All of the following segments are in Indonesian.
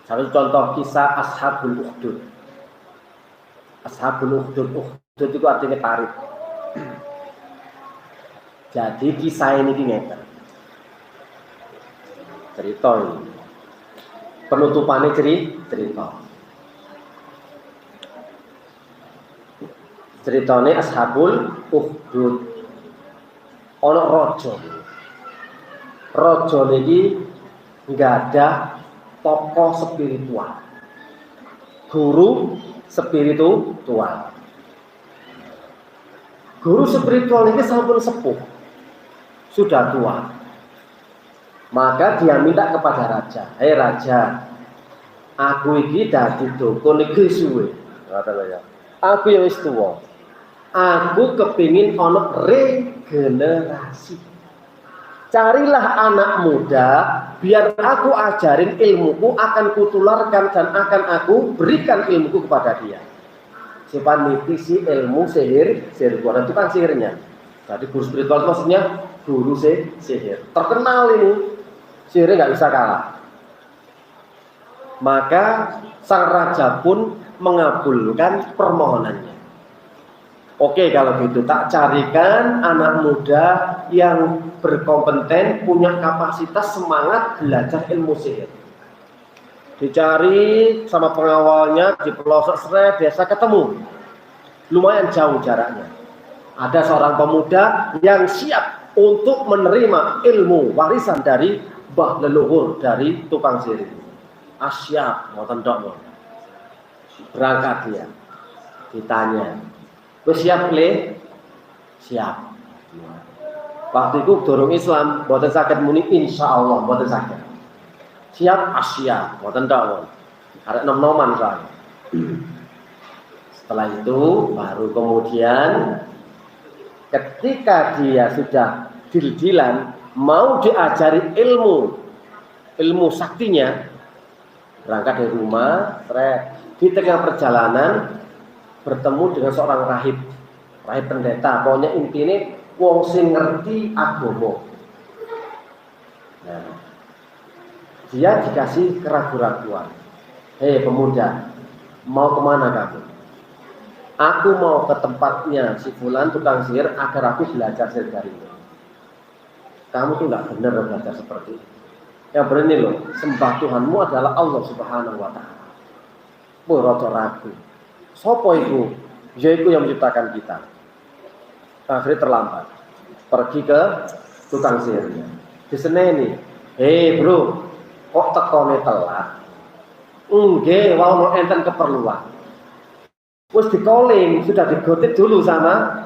Satu contoh kisah Ashabul Ukhdud. Ashabul Ukhdud, Ukhdud itu artinya parit. Jadi kisah ini ngeten. Cerita ini. Penutupannya cerita. Ceritanya Ashabul Ukhdud. Ono raja. Raja niki enggak ada tokoh spiritual. Guru spiritual. Guru spiritual ini sampun sepuh. Sudah tua. Maka dia minta kepada raja, "Hei raja, aku iki dadi dukun iki suwe." Aku yang wis tuwa. Aku kepingin ono regenerasi. Carilah anak muda, biar aku ajarin ilmuku, akan kutularkan dan akan aku berikan ilmuku kepada dia. Siapa nitisi ilmu sihir itu kan sihirnya. Jadi guru spiritual itu maksudnya guru sihir. Terkenal ini, sihirnya nggak bisa kalah. Maka sang raja pun mengabulkan permohonannya. Oke, kalau gitu tak carikan anak muda yang berkompeten, punya kapasitas, semangat belajar ilmu sihir. Dicari sama pengawalnya di pelosok Sre, desa ketemu. Lumayan jauh jaraknya. Ada seorang pemuda yang siap untuk menerima ilmu warisan dari mbah leluhur dari tukang sihir. Siap, mau tendok. Berangkat dia. Ditanya, "Wis siap le?" "Siap." Waktu itu dorong Islam, mboten saged muni insyaallah, mboten saged. "Siap?" "Siap." Mboten tok. Arek nom-noman soalnya. Setelah itu baru kemudian ketika dia sudah dil-dilan mau diajari ilmu saktinya, berangkat dari rumah, di tengah perjalanan bertemu dengan seorang rahib pendeta. Pokoknya intinya wong sing ngerti agama. Nah, dia dikasih keraguan-raguan. "Hei pemuda, mau kemana kamu?" "Aku mau ke tempatnya si fulan tukang sihir agar aku belajar sihir darinya." "Kamu tuh nggak benar belajar seperti itu. Yang benar ini loh, sembah Tuhanmu adalah Allah Subhanahu Wa Taala." Rada ragu. Sopo itu? Yaitu yang menciptakan kita. Akhirnya terlambat. Pergi ke tukang sihirnya. Diseneni, "Hei bro, kok tekone telat?" "Nggih, wau enten keperluan." Wis di-calling, sudah digotip dulu sama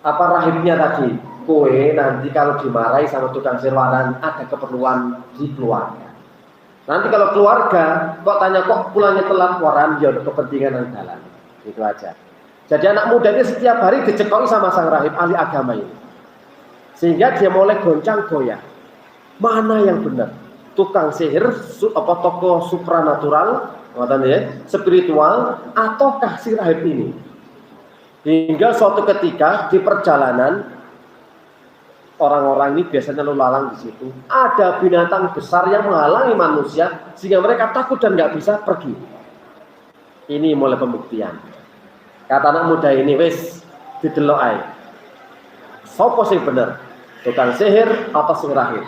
rahibnya tadi. "Kowe nanti kalau dimarahi sama tukang sihir ada keperluan di keluarga. Nanti kalau keluarga kok tanya kok pulangnya telat, waran ya ada kepentingan andalan." Gitu aja. Jadi anak muda ini setiap hari dicekoi sama sang rahib ahli agama ini. Sehingga dia mulai goncang goyang. Mana yang benar? Tukang sihir, tokoh supranatural, spiritual, ataukah si rahib ini? Hingga suatu ketika di perjalanan, orang-orang ini biasanya lalu lalang di situ. Ada binatang besar yang menghalangi manusia sehingga mereka takut dan nggak bisa pergi. Ini mulai pembuktian. Kata anak muda ini, "Wis didelok ae. Sopo sing bener? Tukang sihir atau sing rahib?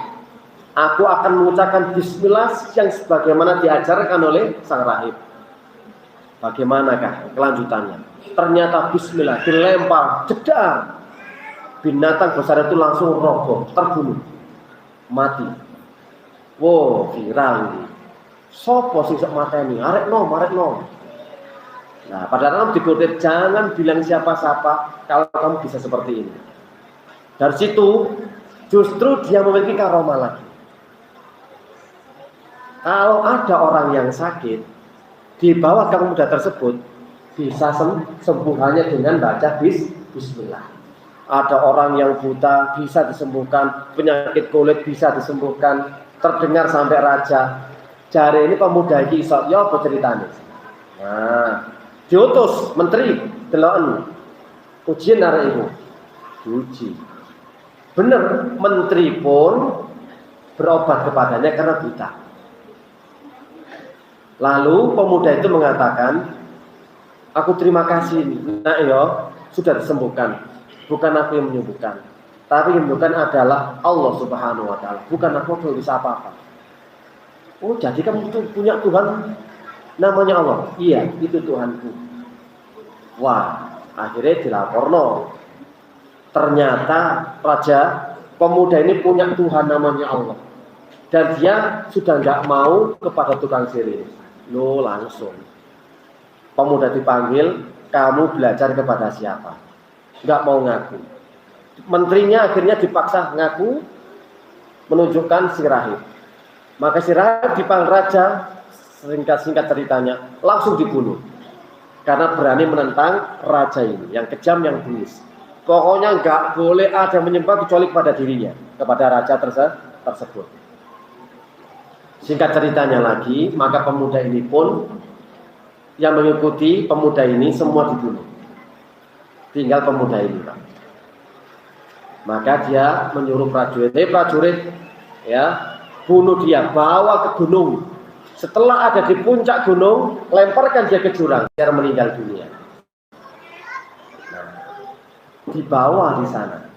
Aku akan mengucapkan bismillah yang sebagaimana diajarkan oleh sang rahib." Bagaimanakah kelanjutannya? Ternyata bismillah dilempar, jedar. Binatang besar itu langsung roboh, terbunuh, mati. Wow, viral ini. Sopo sing sok mateni? Arek no. Nah, padahal dikutip, jangan bilang siapa-siapa kalau kamu bisa seperti ini. Dari situ justru dia memiliki karomah lagi. Kalau ada orang yang sakit, di bawah kaum muda tersebut bisa sembuh hanya dengan baca bismillah. Ada orang yang buta bisa disembuhkan, penyakit kulit bisa disembuhkan, terdengar sampai raja. Jari ini pemuda iki iso ya apa ceritane? Nah, diutus menteri deloken ujian arek iku. Diuji. Bener, menteri pun berobat kepadanya karena buta. Lalu pemuda itu mengatakan, aku terima kasih, nak yo, sudah disembuhkan. Bukan aku yang menyembuhkan, tapi yang menyembuhkan adalah Allah Subhanahu wa Ta'ala. Bukan aku belum bisa apa-apa. Oh, jadi kamu itu punya Tuhan namanya Allah? Iya, itu Tuhanku. Wah, akhirnya dilaporno. Ternyata pemuda ini punya Tuhan namanya Allah. Dan dia sudah nggak mau kepada tukang sihir. Loh, langsung. Pemuda dipanggil, kamu belajar kepada siapa? Nggak mau ngaku. Menterinya akhirnya dipaksa ngaku, menunjukkan si rahib. Maka si rahib dipanggil raja, singkat ceritanya, langsung dibunuh. Karena berani menentang raja ini, yang kejam, yang bengis. Pokoknya nggak boleh ada menyembah kecuali kepada dirinya, kepada raja tersebut. Singkat ceritanya lagi, maka pemuda ini pun, yang mengikuti pemuda ini semua dibunuh. Tinggal pemuda ini, Pak. Maka dia menyuruh prajurit, ya, bunuh dia, bawa ke gunung. Setelah ada di puncak gunung, lemparkan dia ke jurang, biar meninggal dunia. Nah, dibawa di sana.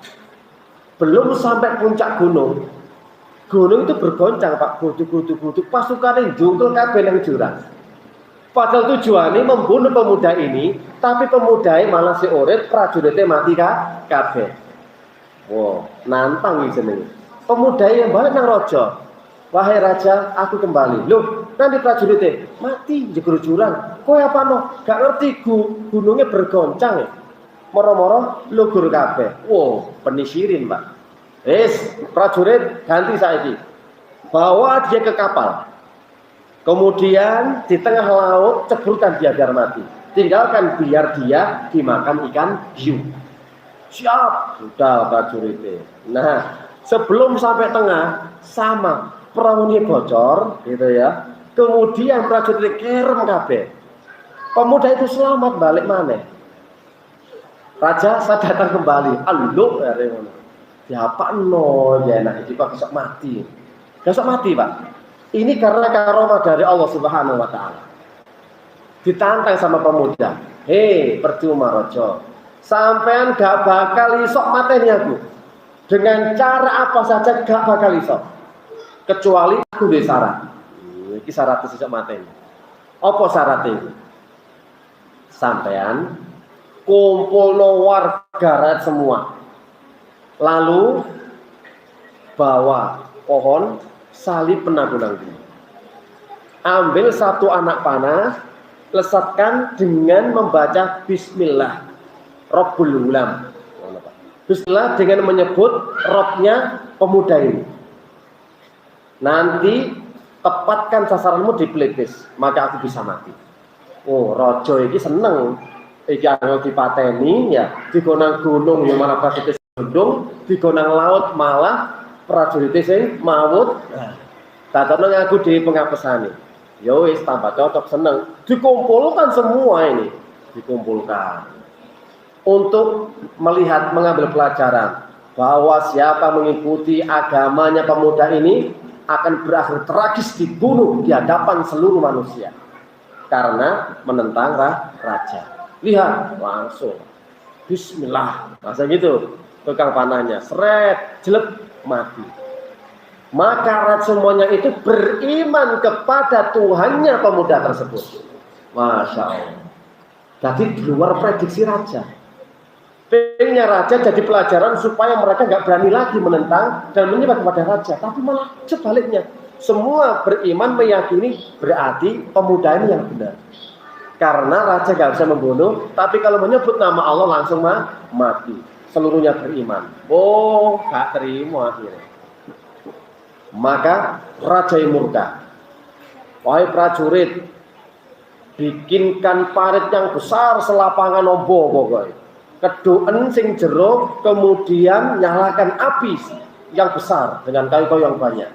Belum sampai puncak gunung itu bergoncang, Pak, guduk, pasukan jungkel kabeh nang jurang. Padahal tujuannya membunuh pemuda ini, tapi pemuda ini malah si urip, prajuritnya mati kabeh. Wow, nantang iki jenenge. Pemuda yang balik nang raja. Wahai raja, aku kembali. Loh, nanti prajuritnya mati jegur jurang. Kowe apa no? Gak ngerti gunungnya bergoncang ya. Moro-moro lugur kabeh. Wow, penisirin, Pak. Prajurit ganti saiki. Bawa dia ke kapal. Kemudian di tengah laut ceburkan dia biar mati. Tinggalkan biar dia dimakan ikan hiu. Siap, sudah prajuritnya. Nah, sebelum sampai tengah sama perahunya bocor, gitu ya. Kemudian prajurit kerem kabeh. Pemuda itu selamat balik mana? Raja saya datang kembali. Aluk ya ngono. Siapa no ya enak iki Pak besok mati. Besok mati, Pak. Ini karena karomah dari Allah Subhanahu wa Ta'ala. Ditantang sama pemuda. Hei, percuma rojo. Sampean gak bakal isok mateni aku. Dengan cara apa saja gak bakal isok. Kecuali aku di syarat. Ini syaratnya isok mateni. Apa syaratnya? Sampean kumpul warga rakyat semua. Lalu bawa pohon salib penanggung-nanggung. Ambil satu anak panah, lesatkan dengan membaca Bismillah Rabbul Ghulam. Bismillah dengan menyebut Robnya pemuda ini. Nanti tepatkan sasaranmu di pelipis, maka aku bisa mati. Oh, rojo iki seneng. Iki angel dipateni ya, digonang gunung yang mana prajurit gunung, digonang laut malah prajurit sing mawut. Tatono ngaku di pengapesane. Ya wis tambah cocok seneng. Dikumpulkan semua ini, dikumpulkan untuk melihat mengambil pelajaran bahwa siapa mengikuti agamanya pemuda ini akan berakhir tragis dibunuh di hadapan seluruh manusia karena menentang raja. Lihat langsung Bismillah, masa gitu tukang panahnya seret jelek mati. Maka semuanya itu beriman kepada Tuhannya pemuda tersebut. Masya Allah. Jadi di luar prediksi raja. Pengennya raja jadi pelajaran supaya mereka nggak berani lagi menentang dan menyembah kepada raja. Tapi malah sebaliknya. Semua beriman meyakini berarti pemuda ini yang benar. Karena raja nggak bisa membunuh, tapi kalau menyebut nama Allah langsung mati. Seluruhnya beriman. Oh, gak terima akhirnya. Maka raja yang murka. Wahai prajurit, bikinkan parit yang besar selapangan ombo pokoknya. Kedoen sing jero, kemudian nyalakan api yang besar dengan kayu-kayu yang banyak.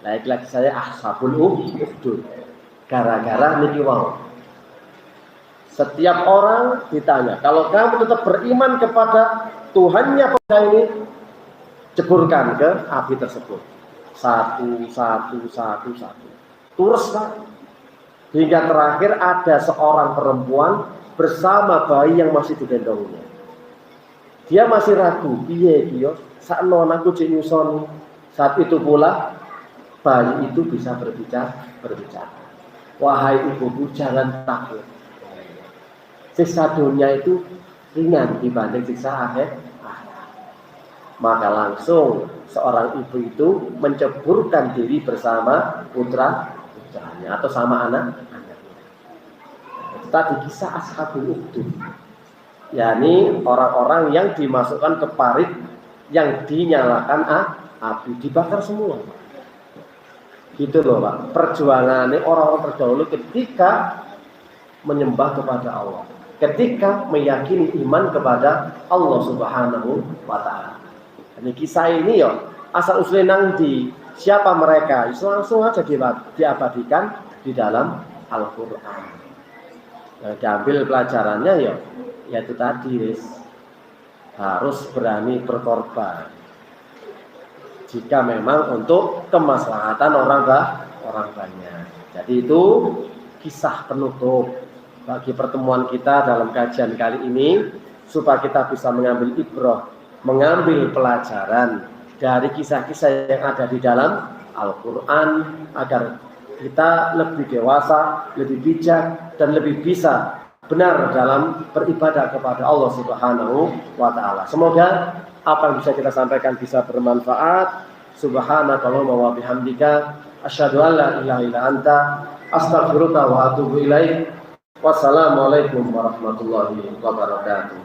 Lagi saya sabun uhdud. Gara-gara niki wau. Setiap orang ditanya, kalau kamu tetap beriman kepada Tuhannya pemuda ini, ceburkan ke api tersebut. Satu. Terus Pak. Hingga terakhir ada seorang perempuan bersama bayi yang masih digendongnya. Dia masih ragu, piye dia sakno aku cek nyusoni. Saat itu pula bayi itu bisa berbicara. Wahai ibuku, jangan takut. Siksa dunia itu ringan dibanding siksa akhir. Maka langsung seorang ibu itu menceburkan diri bersama putranya atau sama anak-anaknya. Tadi kisah Ashabul Ukhdud, yakni orang-orang yang dimasukkan ke parit yang dinyalakan api, dibakar semua. Gitu loh Pak, perjuangannya orang-orang terdahulu ketika menyembah kepada Allah, ketika meyakini iman kepada Allah Subhanahu wa Ta'ala. Ini kisah ini ya asal usulnya nanti siapa mereka itu langsung aja diabadikan di dalam Al-Quran. Nah, diambil pelajarannya ya yaitu tadi harus berani berkorban jika memang untuk kemaslahatan orang banyak. Jadi itu kisah penutup bagi pertemuan kita dalam kajian kali ini supaya kita bisa mengambil ibrah, mengambil pelajaran dari kisah-kisah yang ada di dalam Al-Quran agar kita lebih dewasa, lebih bijak, dan lebih bisa benar dalam beribadah kepada Allah Subhanahu wa Ta'ala. Semoga apa yang bisa kita sampaikan bisa bermanfaat. Subhanakallahumma wa bihamdika asyhadu an la ilaha illa anta astaghfiruka wa atubu ilaik. Wassalamualaikum warahmatullahi wabarakatuh.